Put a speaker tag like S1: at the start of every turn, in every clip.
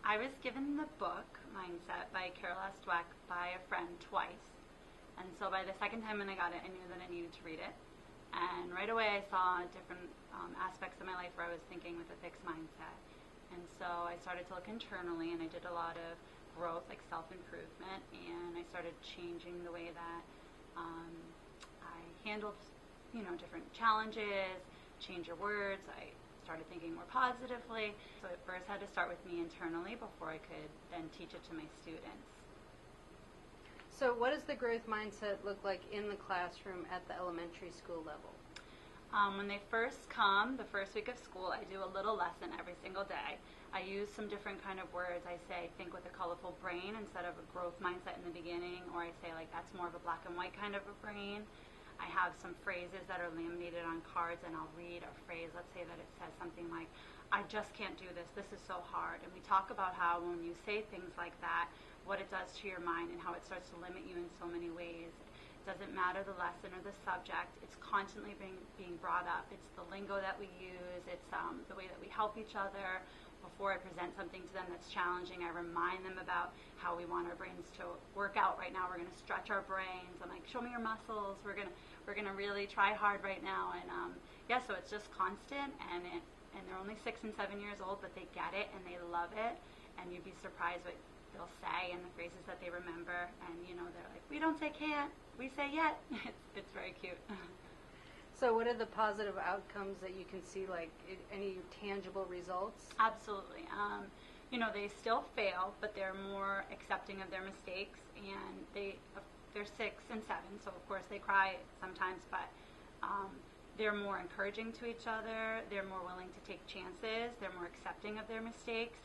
S1: I was given the book Mindset by Carol S. Dweck by a friend twice. And so by the second time when I got it, I knew that I needed to read it. And right away I saw different aspects of my life where I was thinking with a fixed mindset. And so I started to look internally, and I did a lot of growth, like self-improvement, and I started changing the way that I handled, different challenges, change your words. I started thinking more positively. So it first had to start with me internally before I could then teach it to my students.
S2: So what does the growth mindset look like in the classroom at the elementary school level?
S1: When they first come, the first week of school, I do a little lesson every single day. I use some different kind of words. I say, think with a colorful brain instead of a growth mindset in the beginning, or I say, like, that's more of a black and white kind of a brain. I have some phrases that are laminated on cards, and I'll read a phrase. Let's say that it says something like, I just can't do this. This is so hard. And we talk about how when you say things like that, what it does to your mind and how it starts to limit you in so many ways. It doesn't matter the lesson or the subject. It's constantly being brought up. It's the lingo that we use. It's the way that we help each other. Before I present something to them that's challenging, I remind them about how we want our brains to work out right now. We're going to stretch our brains. I'm like, show me your muscles. We're gonna really try hard right now. And so it's just constant, and they're only 6 and 7 years old, but they get it and they love it. And you'd be surprised what they'll say and the phrases that they remember. And they're like, we don't say can't, we say yet. It's very cute.
S2: So what are the positive outcomes that you can see, like any tangible results?
S1: Absolutely. They still fail, but they're more accepting of their mistakes, and they're 6 and 7, so of course they cry sometimes, but they're more encouraging to each other. They're more willing to take chances. They're more accepting of their mistakes.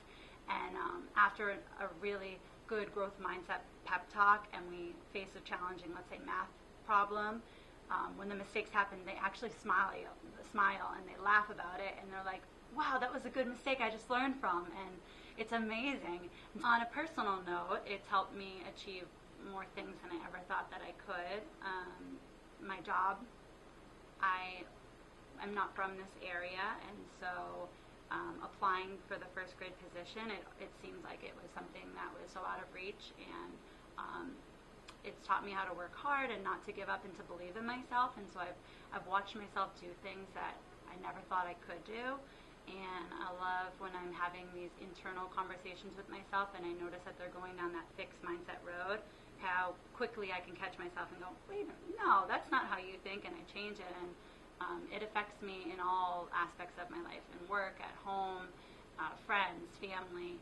S1: And after a really good growth mindset pep talk, and we face a challenging, let's say, math problem, when the mistakes happen, they actually smile and they laugh about it, and they're like, wow, that was a good mistake I just learned from, and it's amazing. On a personal note, it's helped me achieve more things than I ever thought that I could. My job, I'm not from this area, and so applying for the first grade position, it seems like it was something that was so out of reach, and it's taught me how to work hard and not to give up and to believe in myself. And so I've watched myself do things that I never thought I could do, and I love when I'm having these internal conversations with myself and I notice that they're going down that fixed mindset road, how quickly I can catch myself and go, wait, no, that's not how you think, and I change it. And it affects me in all aspects of my life, in work, at home, friends, family.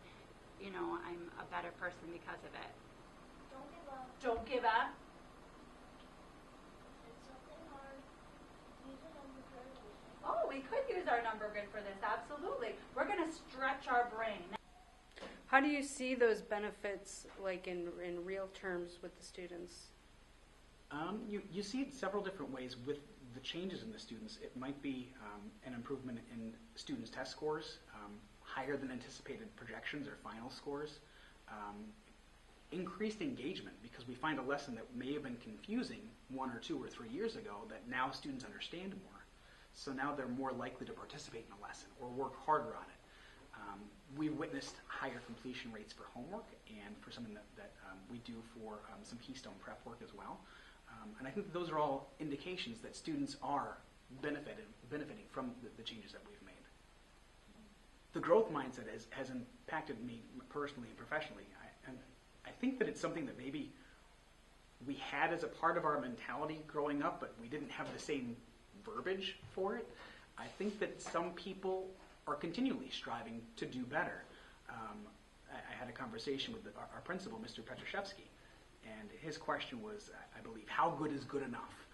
S1: I'm a better person because of it.
S3: Don't give up.
S1: Don't give up.
S3: It's something hard. Use a number grid.
S1: Oh, we could use our number grid for this, absolutely. We're going to stretch our brain.
S2: How do you see those benefits, like in real terms with the students?
S4: You see it several different ways with the changes in the students. It might be an improvement in students' test scores, higher than anticipated projections or final scores, increased engagement, because we find a lesson that may have been confusing 1 or 2 or 3 years ago that now students understand more. So now they're more likely to participate in a lesson or work harder on it. We've witnessed higher completion rates for homework and for something that we do for some Keystone prep work as well. And I think that those are all indications that students are benefiting from the changes that we've made. The growth mindset has impacted me personally and professionally. I think that it's something that maybe we had as a part of our mentality growing up, but we didn't have the same verbiage for it. I think that some people are continually striving to do better. I had a conversation with our principal, Mr. Petroshevsky, and his question was, I believe, how good is good enough?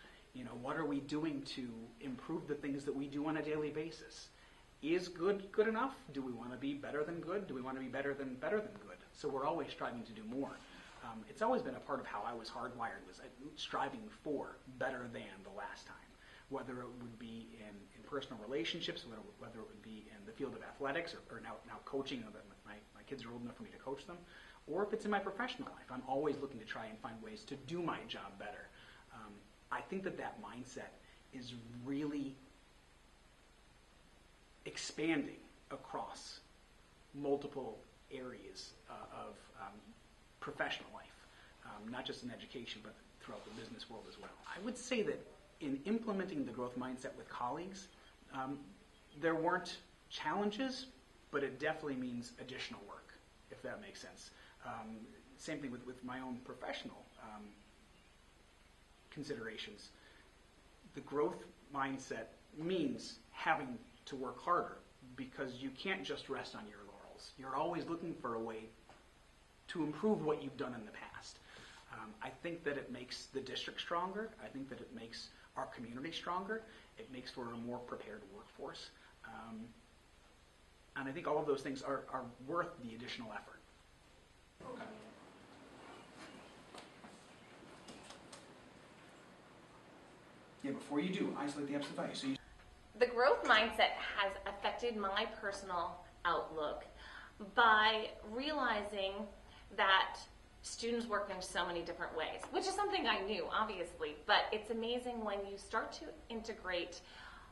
S4: What are we doing to improve the things that we do on a daily basis? Is good enough? Do we want to be better than good? Do we want to be better than good? So we're always striving to do more. It's always been a part of how I was hardwired, was striving for better than the last time, whether it would be in personal relationships, whether it would be in the field of athletics, or now coaching. My kids are old enough for me to coach them, or if it's in my professional life. I'm always looking to try and find ways to do my job better. I think that mindset is really expanding across multiple areas of professional life, not just in education, but throughout the business world as well. I would say that in implementing the growth mindset with colleagues, there weren't challenges, but it definitely means additional work, if that makes sense. Same thing with my own professional considerations. The growth mindset means having to work harder because you can't just rest on your laurels. You're always looking for a way to improve what you've done in the past. I think that it makes the district stronger. I think that it makes our community stronger. It makes for a more prepared workforce. And I think all of those things are worth the additional effort. Okay. Yeah, before you do, isolate the absolute value. So
S5: The growth mindset has affected my personal outlook by realizing that students work in so many different ways, which is something I knew, obviously, but it's amazing when you start to integrate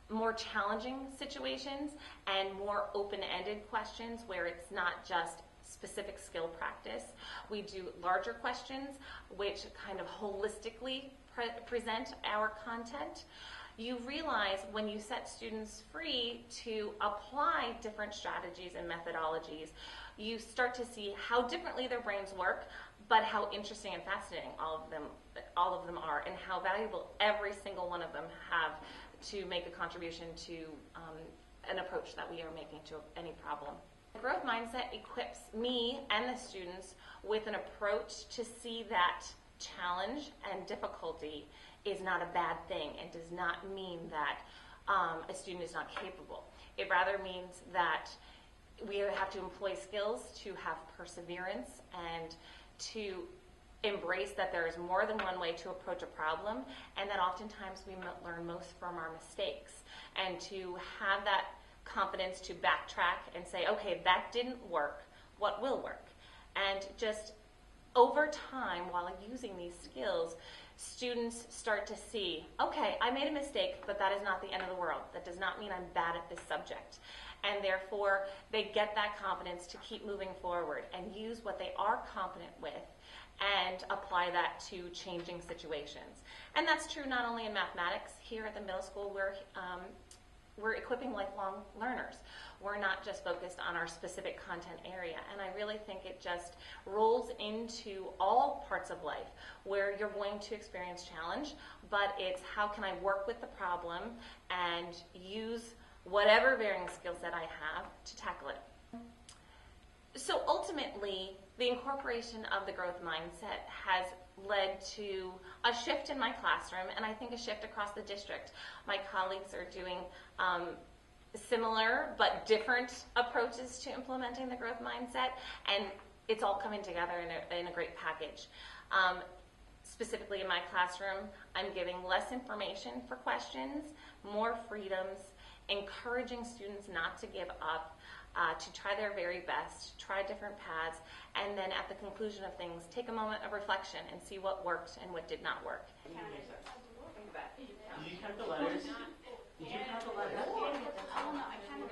S5: more challenging situations and more open-ended questions where it's not just specific skill practice. We do larger questions which kind of holistically present our content. You realize when you set students free to apply different strategies and methodologies, you start to see how differently their brains work, but how interesting and fascinating all of them are, and how valuable every single one of them have to make a contribution to an approach that we are making to any problem. The growth mindset equips me and the students with an approach to see that challenge and difficulty is not a bad thing and does not mean that a student is not capable. It rather means that we have to employ skills to have perseverance and to embrace that there is more than one way to approach a problem, and that oftentimes we learn most from our mistakes, and to have that confidence to backtrack and say, okay, that didn't work, what will work? And just over time, while using these skills, students start to see, okay, I made a mistake, but that is not the end of the world. That does not mean I'm bad at this subject. And therefore, they get that confidence to keep moving forward and use what they are competent with and apply that to changing situations. And that's true not only in mathematics. Here at the middle school, we're equipping lifelong learners. We're not just focused on our specific content area. And I really think it just rolls into all parts of life where you're going to experience challenge, but it's how can I work with the problem and use whatever varying skill set I have to tackle it. So ultimately, the incorporation of the growth mindset has led to a shift in my classroom, and I think a shift across the district. My colleagues are doing similar but different approaches to implementing the growth mindset, and it's all coming together in a great package. Specifically in my classroom, I'm giving less information for questions, more freedoms, encouraging students not to give up, to try their very best, try different paths, and then at the conclusion of things, take a moment of reflection and see what worked and what did not work.
S6: Did you count the letters? Did you count the letters?
S1: Oh, no, I kind of